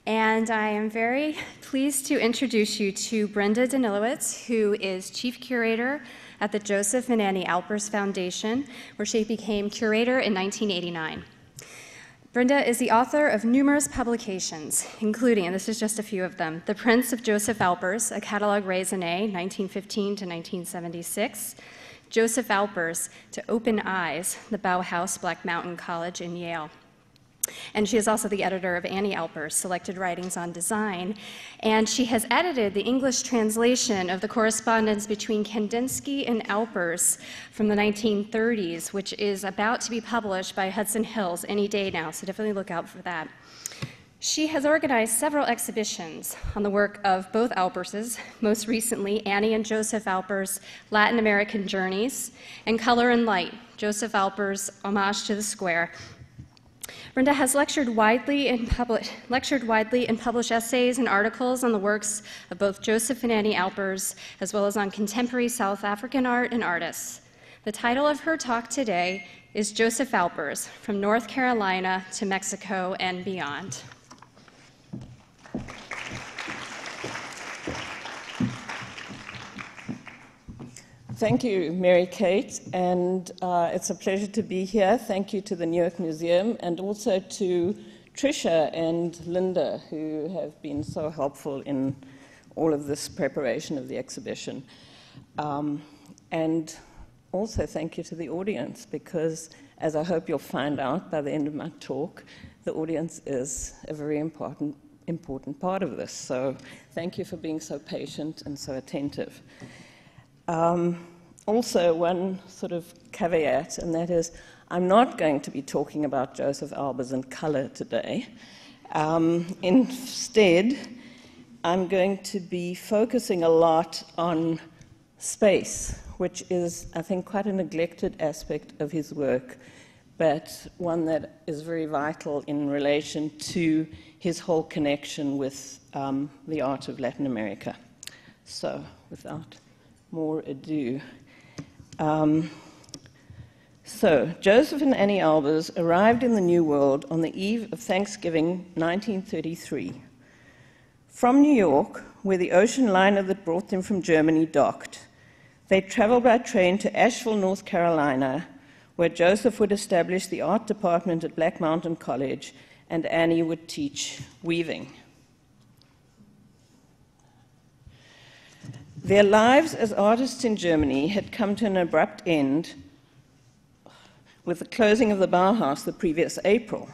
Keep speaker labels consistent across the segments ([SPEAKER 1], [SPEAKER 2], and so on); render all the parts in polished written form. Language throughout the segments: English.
[SPEAKER 1] And I am very pleased to introduce you to Brenda Danilowitz, who is Chief Curator at the Josef and Annie Albers Foundation, where she became curator in 1989. Brenda is the author of numerous publications, including, and this is just a few of them, The Prince of Josef Albers, a catalogue raisonné, 1915 to 1976, Josef Albers, To Open Eyes, the Bauhaus Black Mountain College in Yale. And she is also the editor of Annie Albers' Selected Writings on Design, and she has edited the English translation of the correspondence between Kandinsky and Albers from the 1930s, which is about to be published by Hudson Hills any day now, so definitely look out for that. She has organized several exhibitions on the work of both Alberses, most recently Annie and Josef Albers' Latin American Journeys, and Color and Light, Josef Albers' Homage to the Square. Brenda has lectured widely and published essays and articles on the works of both Josef and Annie Albers, as well as on contemporary South African art and artists. The title of her talk today is Josef Albers, From North Carolina to Mexico and Beyond.
[SPEAKER 2] Thank you, Mary Kate, and it's a pleasure to be here. Thank you to the Newark Museum and also to Tricia and Linda, who have been so helpful in all of this preparation of the exhibition. And also thank you to the audience, because as I hope you'll find out by the end of my talk, the audience is a very important part of this. So thank you for being so patient and so attentive. Also, one sort of caveat, and that is I'm not going to be talking about Josef Albers in color today. Instead, I'm going to be focusing a lot on space, which is, I think, quite a neglected aspect of his work, but one that is very vital in relation to his whole connection with the art of Latin America. So, without more ado. Josef and Annie Albers arrived in the New World on the eve of Thanksgiving 1933. From New York, where the ocean liner that brought them from Germany docked, they traveled by train to Asheville, North Carolina, where Josef would establish the art department at Black Mountain College and Annie would teach weaving. Their lives as artists in Germany had come to an abrupt end with the closing of the Bauhaus the previous April.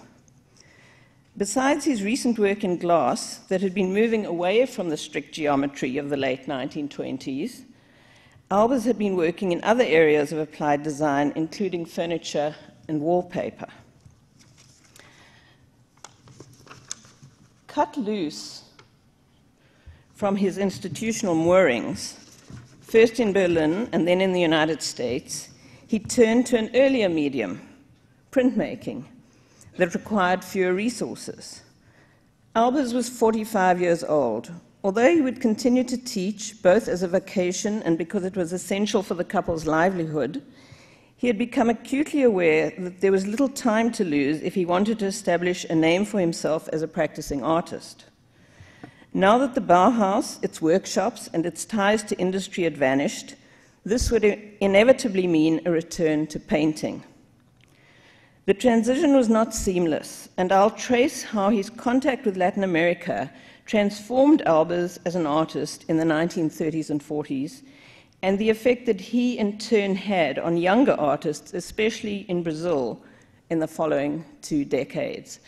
[SPEAKER 2] Besides his recent work in glass that had been moving away from the strict geometry of the late 1920s, Albers had been working in other areas of applied design, including furniture and wallpaper. Cut loose from his institutional moorings, first in Berlin and then in the United States, he turned to an earlier medium, printmaking, that required fewer resources. Albers was 45 years old. Although he would continue to teach, both as a vocation and because it was essential for the couple's livelihood, he had become acutely aware that there was little time to lose if he wanted to establish a name for himself as a practicing artist. Now that the Bauhaus, its workshops, and its ties to industry had vanished, this would inevitably mean a return to painting. The transition was not seamless, and I'll trace how his contact with Latin America transformed Albers as an artist in the 1930s and 40s, and the effect that he in turn had on younger artists, especially in Brazil, in the following 2 decades.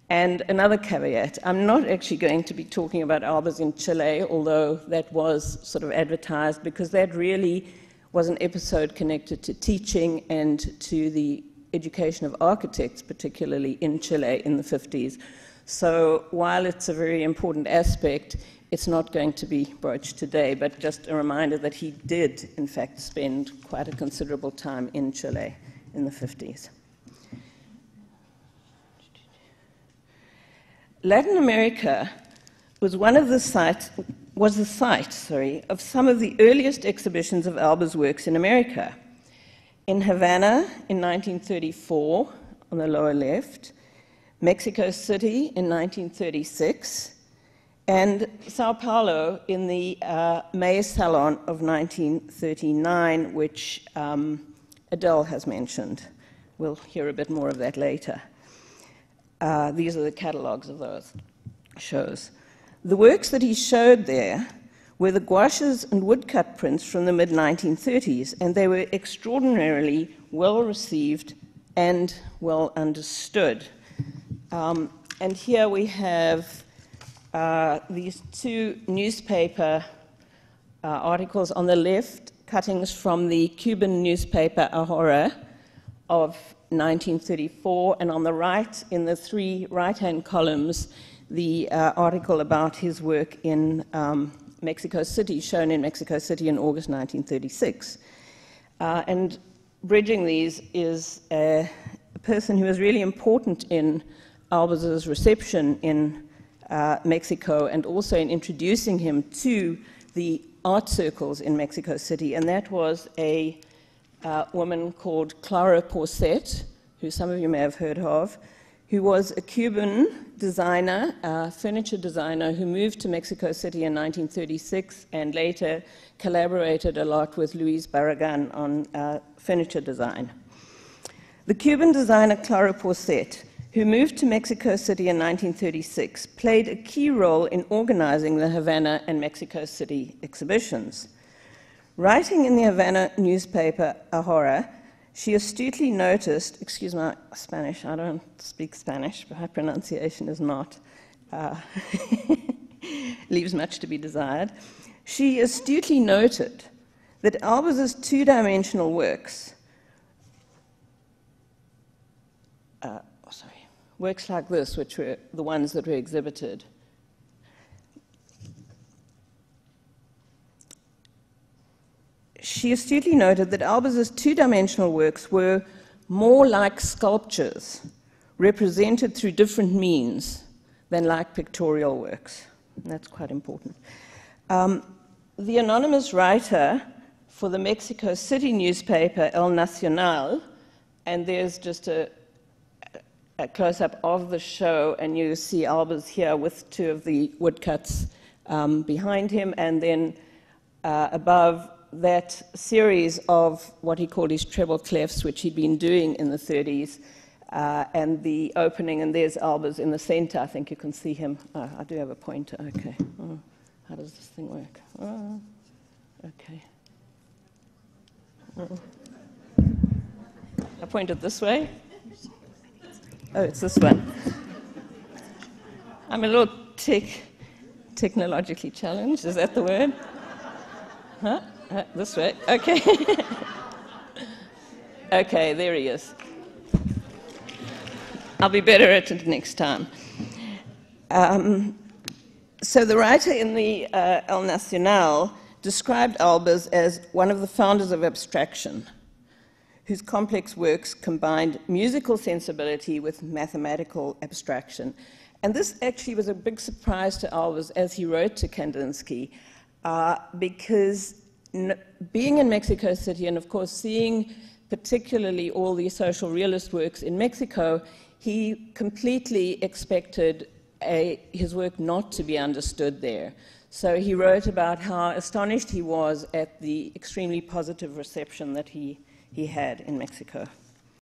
[SPEAKER 2] And another caveat, I'm not actually going to be talking about Albers in Chile, although that was sort of advertised, because that really was an episode connected to teaching and to the education of architects, particularly in Chile in the 50s. So while it's a very important aspect, it's not going to be broached today, but just a reminder that he did, in fact, spend quite a considerable time in Chile in the 50s. Latin America was the site of some of the earliest exhibitions of Albers' works in America. In Havana in 1934, on the lower left, Mexico City in 1936, and Sao Paulo in the May Salon of 1939, which Adele has mentioned. We'll hear a bit more of that later. These are the catalogues of those shows. The works that he showed there were the gouaches and woodcut prints from the mid-1930s, and they were extraordinarily well received and well understood. And here we have these two newspaper articles on the left, cuttings from the Cuban newspaper Ahora of 1934, and on the right, in the three right-hand columns, the article about his work in Mexico City, shown in Mexico City in August 1936. And bridging these is a person who was really important in Albers's reception in Mexico, and also in introducing him to the art circles in Mexico City, and that was a woman called Clara Porcet, who some of you may have heard of, who was a Cuban designer, furniture designer, who moved to Mexico City in 1936 and later collaborated a lot with Luis Barragan on furniture design. The Cuban designer Clara Porcet, who moved to Mexico City in 1936, played a key role in organizing the Havana and Mexico City exhibitions. Writing in the Havana newspaper Ahora, she astutely noticed, excuse my Spanish, I don't speak Spanish, but my pronunciation is not, leaves much to be desired. She astutely noted that Albers's two-dimensional works, works like this, which were the ones that were exhibited, she astutely noted that Albers's two-dimensional works were more like sculptures, represented through different means than like pictorial works. And that's quite important. The anonymous writer for the Mexico City newspaper El Nacional, and there's just a close-up of the show, and you see Albers here with two of the woodcuts behind him, and then above that series of what he called his treble clefs, which he'd been doing in the 30s, and the opening, and there's Albers in the center. I think you can see him. Oh, I do have a pointer. Okay. Oh, how does this thing work? Oh, okay. Oh. I pointed this way. Oh, it's this one. I'm a little technologically challenged. Is that the word? Huh? This way. Okay. Okay, there he is. I'll be better at it next time. So the writer in the El Nacional described Albers as one of the founders of abstraction, whose complex works combined musical sensibility with mathematical abstraction. And this actually was a big surprise to Albers as he wrote to Kandinsky, because being in Mexico City, and of course seeing particularly all the social realist works in Mexico, he completely expected his work not to be understood there. So he wrote about how astonished he was at the extremely positive reception that he had in Mexico.